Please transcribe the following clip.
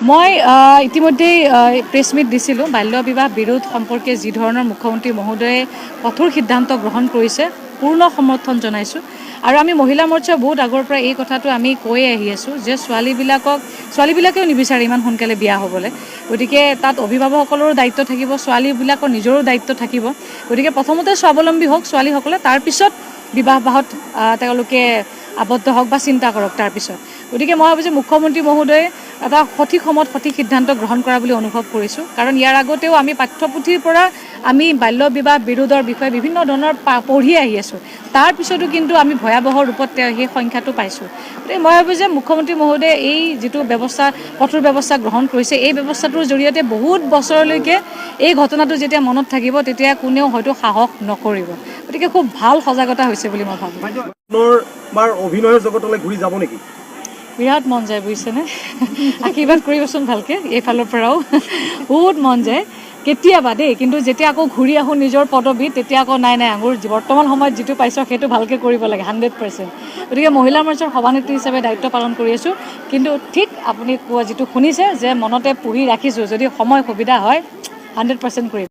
মই ইতিমধ্যেই press meat দিছিলোঁ। বাল্য বিবাহ বিৰোধ সম্পৰ্কে যি ধৰণৰ মুখ্যমন্ত্ৰী মহোদয়ে কঠোৰ সিদ্ধান্ত গ্ৰহণ কৰিছে পূৰ্ণ সমৰ্থন জনাইছোঁ। আৰু আমি মহিলা মৰ্চাৰ বহুত আগৰ পৰা এই কথাটো আমি কৈয়ে আহি আছোঁ যে ছোৱালীবিলাকেও নিবিচাৰে ইমান সোনকালে বিয়া হ'বলৈ। গতিকে তাত অভিভাৱকসকলৰো দায়িত্ব থাকিব, ছোৱালীবিলাকৰ নিজৰো দায়িত্ব থাকিব। গতিকে প্ৰথমতে স্বাৱলম্বী হওক ছোৱালীসকলে, তাৰপিছত বিবাহত তেওঁলোকে আবদ্ধ হওক বা চিন্তা কৰক তাৰপিছত। গতিকে মই ভাবোঁ যে মুখ্যমন্ত্ৰী মহোদয়ে এটা সঠিক সময়ত সঠিক সিদ্ধান্ত গ্ৰহণ কৰা বুলি অনুভৱ কৰিছোঁ। কাৰণ ইয়াৰ আগতেও আমি পাঠ্যপুথিৰ পৰা আমি বাল্য বিবাহ বিৰোধৰ বিষয়ে বিভিন্ন ধৰণৰ পঢ়ি আহি আছোঁ। তাৰপিছতো কিন্তু আমি ভয়াৱহ ৰূপত সেই সংখ্যাটো পাইছোঁ। গতিকে মই ভাবোঁ যে মুখ্যমন্ত্ৰী মহোদয়ে এই যিটো ব্যৱস্থা, কঠোৰ ব্যৱস্থা গ্ৰহণ কৰিছে, এই ব্যৱস্থাটোৰ জৰিয়তে বহুত বছৰলৈকে এই ঘটনাটো যেতিয়া মনত থাকিব তেতিয়া কোনেও হয়তো সাহস নকৰিব। গতিকে খুব ভাল সজাগতা হৈছে বুলি মই ভাবোঁ। অভিনয়ৰ জগতলৈ ঘূৰি যাব নেকি? বিৰাট মন যায় বুজিছেনে। আশীৰ্বাদ কৰিবচোন ভালকৈ, এইফালৰ পৰাও বহুত মন যায় কেতিয়াবা দেই। কিন্তু যেতিয়া আকৌ ঘূৰি আহোঁ নিজৰ পদবীত তেতিয়া আকৌ নাই আঙুৰ বৰ্তমান সময়ত যিটো পাইছোঁ সেইটো ভালকৈ কৰিব লাগে 100%। গতিকে মহিলা মৰ্চাৰ সভানেত্ৰী হিচাপে দায়িত্ব পালন কৰি আছোঁ। কিন্তু ঠিক আপুনি কোৱা যিটো শুনিছে যে মনতে পুহি ৰাখিছোঁ, যদি সময় সুবিধা হয় 100% কৰিম।